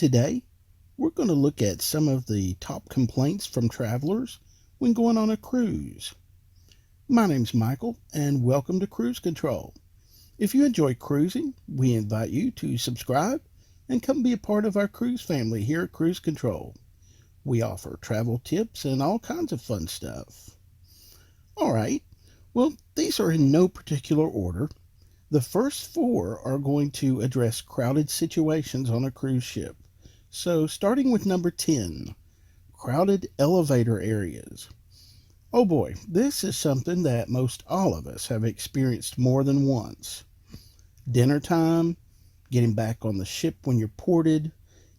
Today, we're going to look at some of the top complaints from travelers when going on a cruise. My name's Michael, and welcome to Cruise Control. If you enjoy cruising, we invite you to subscribe and come be a part of our cruise family here at Cruise Control. We offer travel tips and all kinds of fun stuff. All right, well, these are in no particular order. The first four are going to address crowded situations on a cruise ship. So, starting with number 10, crowded elevator areas. Oh boy, this is something that most all of us have experienced more than once. Dinner time, getting back on the ship when you're ported.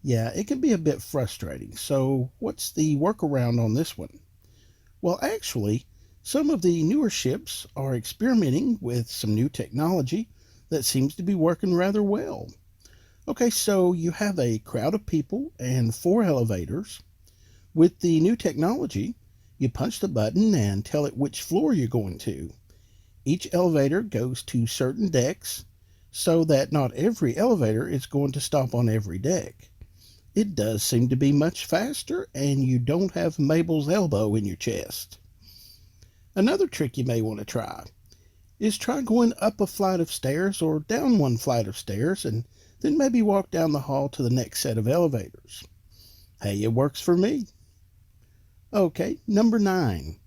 Yeah, it can be a bit frustrating. So, what's the workaround on this one? Well, actually, some of the newer ships are experimenting with some new technology that seems to be working rather well. Okay, so you have a crowd of people and 4 elevators. With the new technology, you punch the button and tell it which floor you're going to. Each elevator goes to certain decks so that not every elevator is going to stop on every deck. It does seem to be much faster, and you don't have Mabel's elbow in your chest. Another trick you may want to try is try going up a flight of stairs or down one flight of stairs and then maybe walk down the hall to the next set of elevators. Hey, it works for me. Okay, number 9.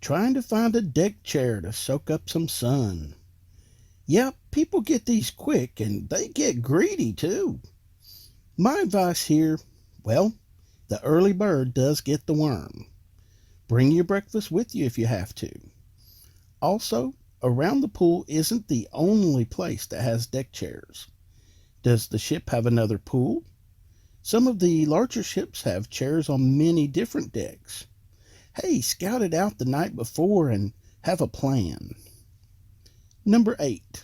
Trying to find a deck chair to soak up some sun. Yeah, people get these quick and they get greedy too. My advice here, well, the early bird does get the worm. Bring your breakfast with you if you have to. Also, around the pool isn't the only place that has deck chairs. Does the ship have another pool? Some of the larger ships have chairs on many different decks. Hey, scout it out the night before and have a plan. Number 8.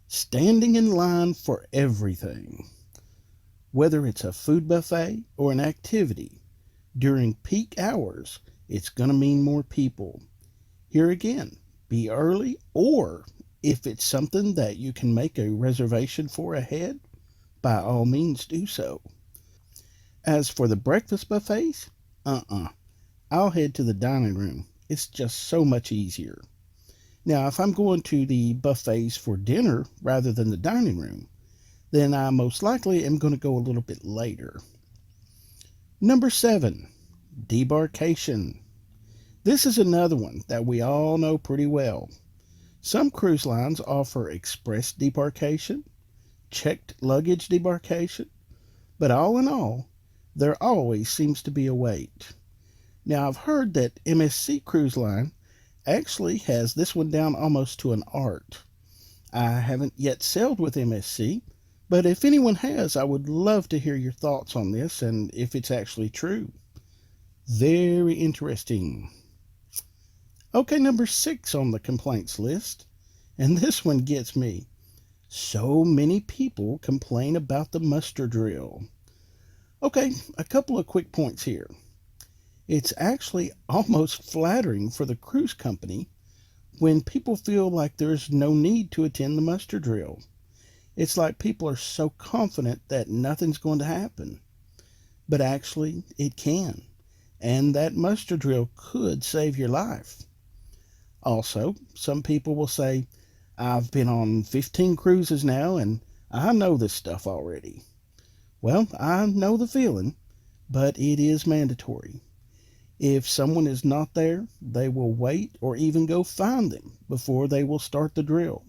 Standing in line for everything. Whether it's a food buffet or an activity, during peak hours, it's going to mean more people. Here again, be early, or if it's something that you can make a reservation for ahead, by all means do so. As for the breakfast buffets, I'll head to the dining room. It's just so much easier. Now, if I'm going to the buffets for dinner rather than the dining room, then I most likely am going to go a little bit later. Number 7. Debarkation. This is another one that we all know pretty well. Some cruise lines offer express debarkation, checked luggage debarkation, but all in all, there always seems to be a wait. Now, I've heard that MSC Cruise Line actually has this one down almost to an art. I haven't yet sailed with MSC, but if anyone has, I would love to hear your thoughts on this and if it's actually true. Very interesting. Okay, number 6 on the complaints list, and this one gets me. So many people complain about the muster drill. Okay, a couple of quick points here. It's actually almost flattering for the cruise company when people feel like there's no need to attend the muster drill. It's like people are so confident that nothing's going to happen. But actually, it can. And that muster drill could save your life. Also, some people will say, I've been on 15 cruises now and I know this stuff already. Well, I know the feeling, but it is mandatory. If someone is not there, they will wait or even go find them before they will start the drill.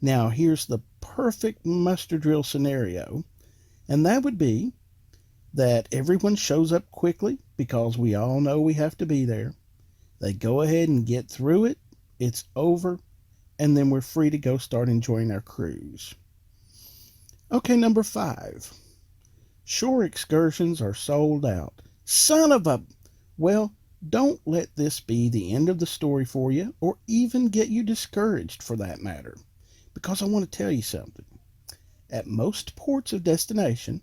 Now, here's the perfect muster drill scenario, and that would be that everyone shows up quickly because we all know we have to be there. They go ahead and get through it, it's over, and then we're free to go start enjoying our cruise. Okay, number 5. Shore excursions are sold out. Son of a... Well, don't let this be the end of the story for you, or even get you discouraged for that matter, because I want to tell you something. At most ports of destination,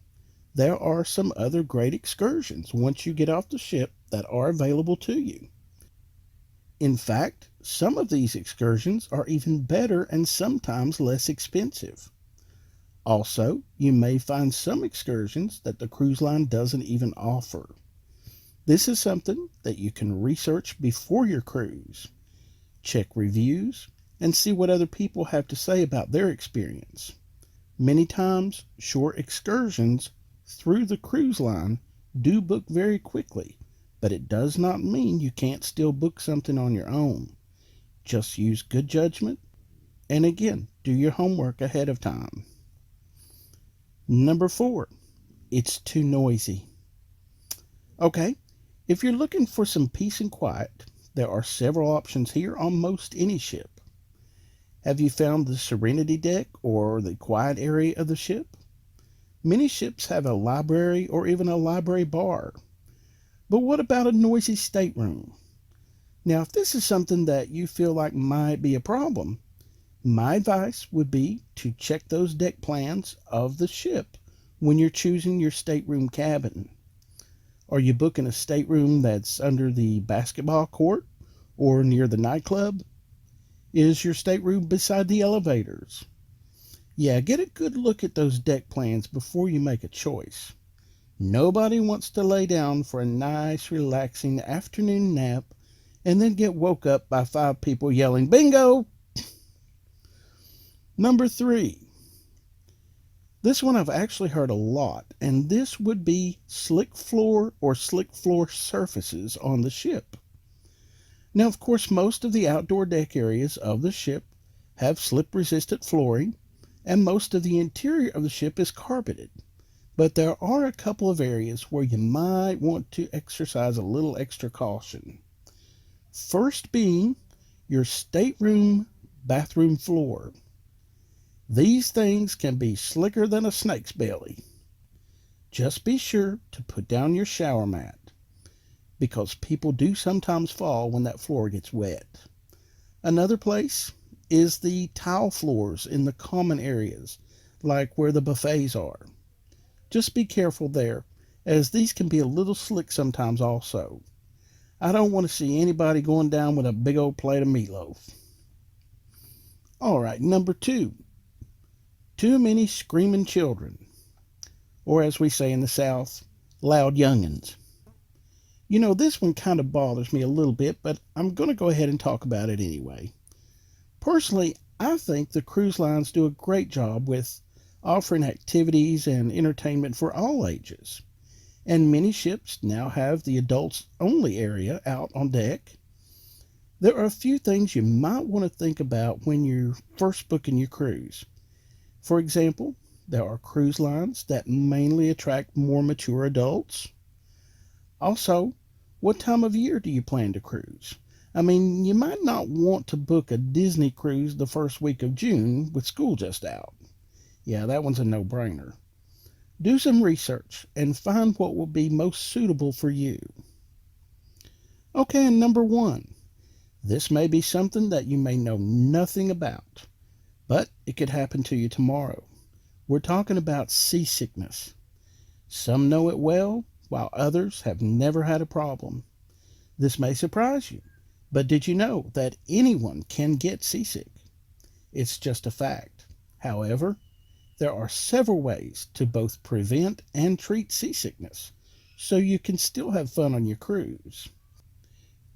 there are some other great excursions once you get off the ship that are available to you. In fact, some of these excursions are even better and sometimes less expensive. Also, you may find some excursions that the cruise line doesn't even offer. This is something that you can research before your cruise. Check reviews and see what other people have to say about their experience. Many times, short excursions through the cruise line do book very quickly, but it does not mean you can't still book something on your own. Just use good judgment and again, do your homework ahead of time. Number 4, it's too noisy. Okay, if you're looking for some peace and quiet, there are several options here on most any ship. Have you found the Serenity deck or the quiet area of the ship? Many ships have a library or even a library bar. But what about a noisy stateroom? Now, if this is something that you feel like might be a problem, my advice would be to check those deck plans of the ship when you're choosing your stateroom cabin. Are you booking a stateroom that's under the basketball court or near the nightclub? Is your stateroom beside the elevators? Yeah, get a good look at those deck plans before you make a choice. Nobody wants to lay down for a nice, relaxing afternoon nap and then get woke up by 5 people yelling, "Bingo!" Number 3. This one I've actually heard a lot, and this would be slick floor or slick floor surfaces on the ship. Now, of course, most of the outdoor deck areas of the ship have slip-resistant flooring, and most of the interior of the ship is carpeted. But there are a couple of areas where you might want to exercise a little extra caution. First being your stateroom bathroom floor. These things can be slicker than a snake's belly. Just be sure to put down your shower mat, because people do sometimes fall when that floor gets wet. Another place is the tile floors in the common areas, like where the buffets are. Just be careful there, as these can be a little slick sometimes also. I don't want to see anybody going down with a big old plate of meatloaf. All right, number 2. Too many screaming children, or as we say in the South, loud young'uns. You know, this one kind of bothers me a little bit, but I'm going to go ahead and talk about it anyway. Personally, I think the cruise lines do a great job with offering activities and entertainment for all ages. And many ships now have the adults only area out on deck. There are a few things you might want to think about when you're first booking your cruise. For example, there are cruise lines that mainly attract more mature adults. Also, what time of year do you plan to cruise? I mean, you might not want to book a Disney cruise the first week of June with school just out. Yeah, that one's a no-brainer. Do some research and find what will be most suitable for you. Okay, and number 1. This may be something that you may know nothing about, but it could happen to you tomorrow. We're talking about seasickness. Some know it well, while others have never had a problem. This may surprise you, but did you know that anyone can get seasick? It's just a fact. However, there are several ways to both prevent and treat seasickness, so you can still have fun on your cruise.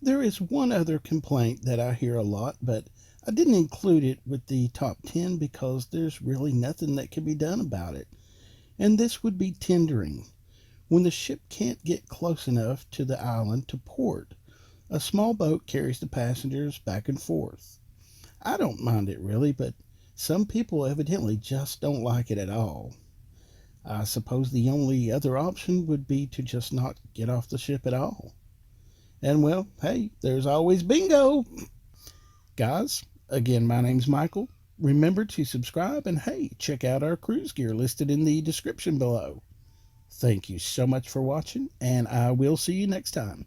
There is one other complaint that I hear a lot, but I didn't include it with the top 10 because there's really nothing that can be done about it. And this would be tendering. When the ship can't get close enough to the island to port, a small boat carries the passengers back and forth. I don't mind it really, but some people evidently just don't like it at all. I suppose the only other option would be to just not get off the ship at all. And well, hey, there's always bingo! Guys, again, my name's Michael. Remember to subscribe and hey, check out our cruise gear listed in the description below. Thank you so much for watching, and I will see you next time.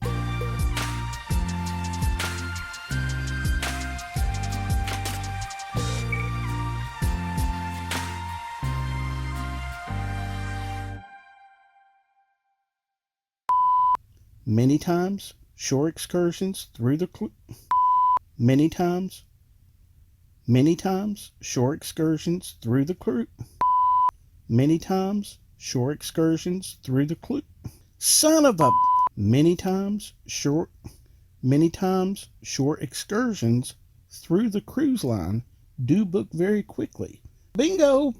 Many times, shore excursions through the many times, shore excursions through the cruise. Many times, shore excursions through the son of a many times shore excursions through the cruise line do book very quickly. Bingo!